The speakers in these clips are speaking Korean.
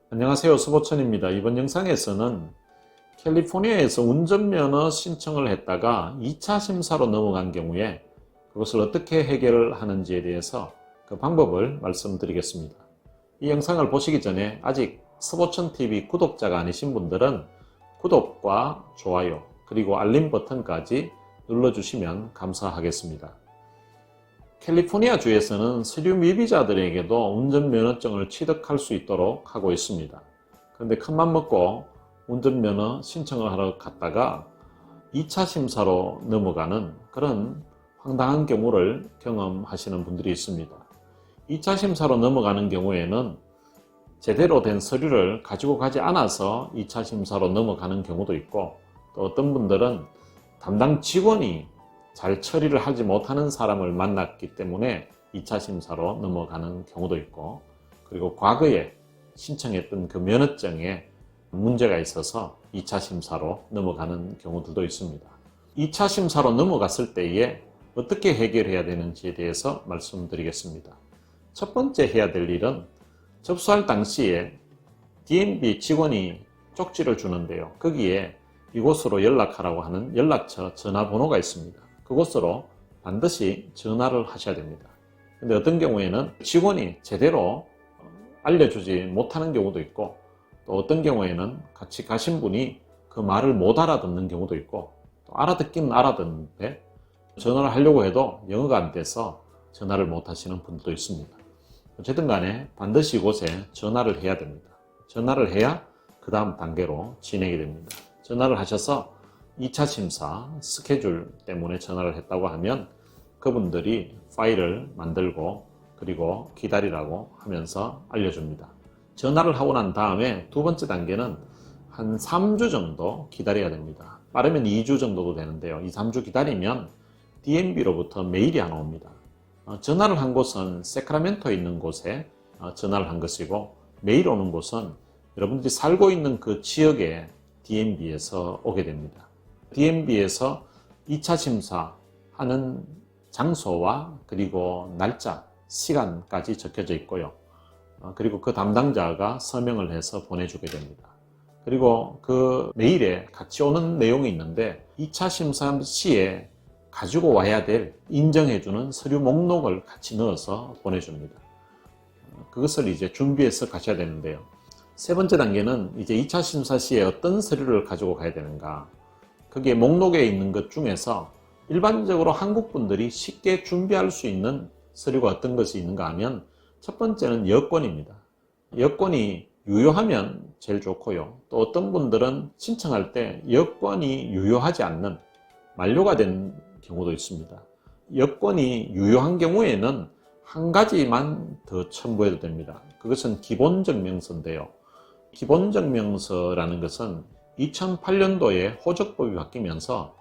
안녕하세요. 수보천입니다. 이번 영상에서는 캘리포니아에서 운전면허 신청을 했다가 2차 심사로 넘어간 경우에 그것을 어떻게 해결을 하는지에 대해서 그 방법을 말씀드리겠습니다. 이 영상을 보시기 전에 아직 수보천TV 구독자가 아니신 분들은 구독과 좋아요 그리고 알림 버튼까지 눌러주시면 감사하겠습니다. 캘리포니아 주에서는 서류 미비자들에게도 운전면허증을 취득할 수 있도록 하고 있습니다. 그런데 큰맘 먹고 운전면허 신청을 하러 갔다가 2차 심사로 넘어가는 그런 황당한 경우를 경험하시는 분들이 있습니다. 2차 심사로 넘어가는 경우에는 제대로 된 서류를 가지고 가지 않아서 2차 심사로 넘어가는 경우도 있고, 또 어떤 분들은 담당 직원이 잘 처리를 하지 못하는 사람을 만났기 때문에 2차 심사로 넘어가는 경우도 있고, 그리고 과거에 신청했던 그 면허증에 문제가 있어서 2차 심사로 넘어가는 경우들도 있습니다. 2차 심사로 넘어갔을 때에 어떻게 해결해야 되는지에 대해서 말씀드리겠습니다. 첫 번째 해야 될 일은 접수할 당시에 DMV 직원이 쪽지를 주는데요. 거기에 이곳으로 연락하라고 하는 연락처 전화번호가 있습니다. 그곳으로 반드시 전화를 하셔야 됩니다. 근데 어떤 경우에는 직원이 제대로 알려주지 못하는 경우도 있고, 또 어떤 경우에는 같이 가신 분이 그 말을 못 알아듣는 경우도 있고, 또 알아듣기는 알아듣는데 전화를 하려고 해도 영어가 안 돼서 전화를 못 하시는 분들도 있습니다. 어쨌든 간에 반드시 이곳에 전화를 해야 됩니다. 전화를 해야 그 다음 단계로 진행이 됩니다. 전화를 하셔서 2차 심사 스케줄 때문에 전화를 했다고 하면 그분들이 파일을 만들고 그리고 기다리라고 하면서 알려줍니다. 전화를 하고 난 다음에 두 번째 단계는 한 3주 정도 기다려야 됩니다. 빠르면 2주 정도도 되는데요. 2, 3주 기다리면 DMV로부터 메일이 하나 옵니다. 전화를 한 곳은 세크라멘토에 있는 곳에 전화를 한 것이고, 메일 오는 곳은 여러분들이 살고 있는 그 지역의 DMV에서 오게 됩니다. DMV에서 2차 심사하는 장소와 그리고 날짜, 시간까지 적혀져 있고요. 그리고 그 담당자가 서명을 해서 보내주게 됩니다. 그리고 그 메일에 같이 오는 내용이 있는데 2차 심사 시에 가지고 와야 될 인정해주는 서류 목록을 같이 넣어서 보내줍니다. 그것을 이제 준비해서 가셔야 되는데요. 세 번째 단계는 이제 2차 심사 시에 어떤 서류를 가지고 가야 되는가. 거기에 목록에 있는 것 중에서 일반적으로 한국 분들이 쉽게 준비할 수 있는 서류가 어떤 것이 있는가 하면 첫 번째는 여권입니다. 여권이 유효하면 제일 좋고요. 또 어떤 분들은 신청할 때 여권이 유효하지 않는 만료가 된 경우도 있습니다. 여권이 유효한 경우에는 한 가지만 더 첨부해도 됩니다. 그것은 기본증명서인데요. 기본증명서라는 것은 2008년도에 호적법이 바뀌면서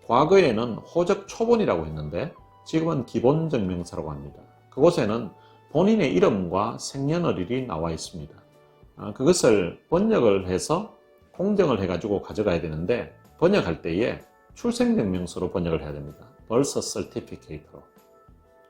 과거에는 호적 초본이라고 했는데 지금은 기본증명서라고 합니다. 그곳에는 본인의 이름과 생년월일이 나와 있습니다. 그것을 번역을 해서 공정을 해가지고 가져가야 되는데, 번역할 때에 출생증명서로 번역을 해야 됩니다. Birth Certificate로.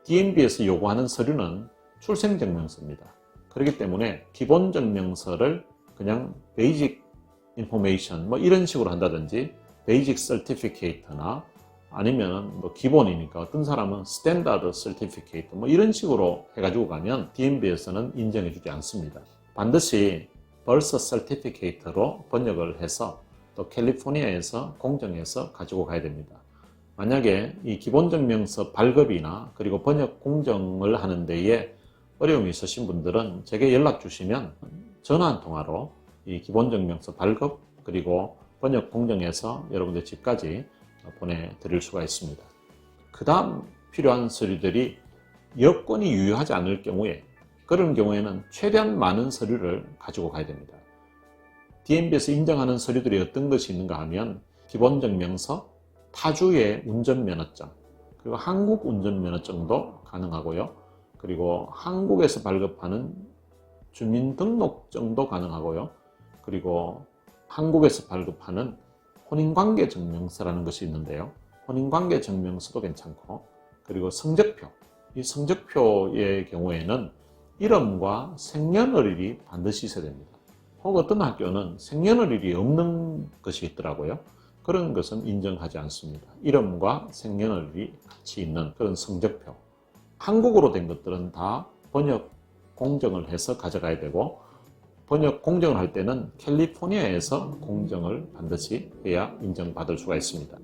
DMV에서 요구하는 서류는 출생증명서입니다. 그렇기 때문에 기본증명서를 그냥 베이직 인포메이션 이런 식으로 한다든지 베이직 서티피케이트나 아니면 기본이니까 어떤 사람은 스탠다드 서티피케이트 이런 식으로 해가지고 가면 DMV에서는 인정해 주지 않습니다. 반드시 벌스 서티피케이트로 번역을 해서 또 캘리포니아에서 공정해서 가지고 가야 됩니다. 만약에 이 기본증명서 발급이나 그리고 번역 공정을 하는 데에 어려움이 있으신 분들은 제게 연락 주시면 전화 한 통화로 이 기본증명서 발급 그리고 번역 공정해서 여러분들 집까지 보내드릴 수가 있습니다. 그 다음 필요한 서류들이 여권이 유효하지 않을 경우에, 그런 경우에는 최대한 많은 서류를 가지고 가야 됩니다. DMV에서 인정하는 서류들이 어떤 것이 있는가 하면 기본증명서, 타주의 운전면허증, 그리고 한국 운전면허증도 가능하고요. 그리고 한국에서 발급하는 주민등록증도 가능하고요. 그리고 한국에서 발급하는 혼인관계증명서라는 것이 있는데요. 혼인관계증명서도 괜찮고, 그리고 성적표, 이 성적표의 경우에는 이름과 생년월일이 반드시 있어야 됩니다. 혹은 어떤 학교는 생년월일이 없는 것이 있더라고요. 그런 것은 인정하지 않습니다. 이름과 생년월일이 같이 있는 그런 성적표. 한국어로 된 것들은 다 번역 공정을 해서 가져가야 되고, 번역 공정을 할 때는 캘리포니아에서 공정을 반드시 해야 인정받을 수가 있습니다.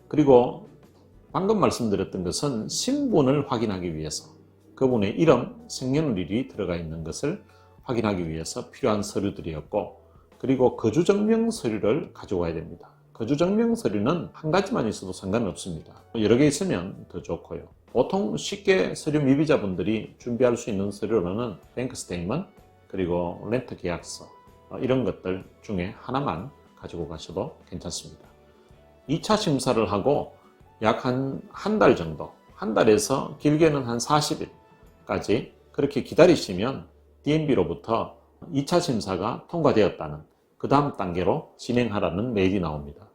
그리고 방금 말씀드렸던 것은 신분을 확인하기 위해서, 그분의 이름, 생년월일이 들어가 있는 것을 확인하기 위해서 필요한 서류들이었고, 그리고 거주증명 서류를 가져와야 됩니다. 거주증명 서류는 한 가지만 있어도 상관은 없습니다. 여러 개 있으면 더 좋고요. 보통 쉽게 서류 미비자분들이 준비할 수 있는 서류로는 뱅크 스테이트먼트, 그리고 렌트 계약서, 이런 것들 중에 하나만 가지고 가셔도 괜찮습니다. 2차 심사를 하고 약 한 달 정도, 한 달에서 길게는 한 40일까지 그렇게 기다리시면 DMB로부터 2차 심사가 통과되었다는 그 다음 단계로 진행하라는 메일이 나옵니다.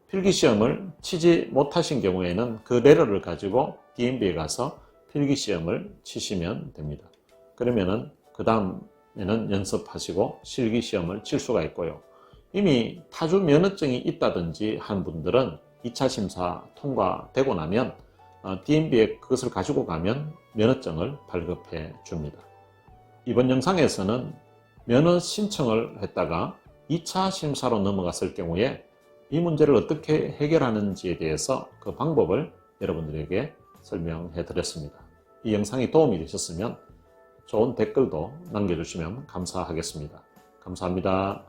필기시험을 치지 못하신 경우에는 그 레터를 가지고 DMB에 가서 필기시험을 치시면 됩니다. 그러면은 그 다음에는 연습하시고 실기시험을 칠 수가 있고요. 이미 타주 면허증이 있다든지 한 분들은 2차 심사 통과되고 나면 DMB에 그것을 가지고 가면 면허증을 발급해 줍니다. 이번 영상에서는 면허 신청을 했다가 2차 심사로 넘어갔을 경우에 이 문제를 어떻게 해결하는지에 대해서 그 방법을 여러분들에게 설명해 드렸습니다. 이 영상이 도움이 되셨으면 좋은 댓글도 남겨주시면 감사하겠습니다. 감사합니다.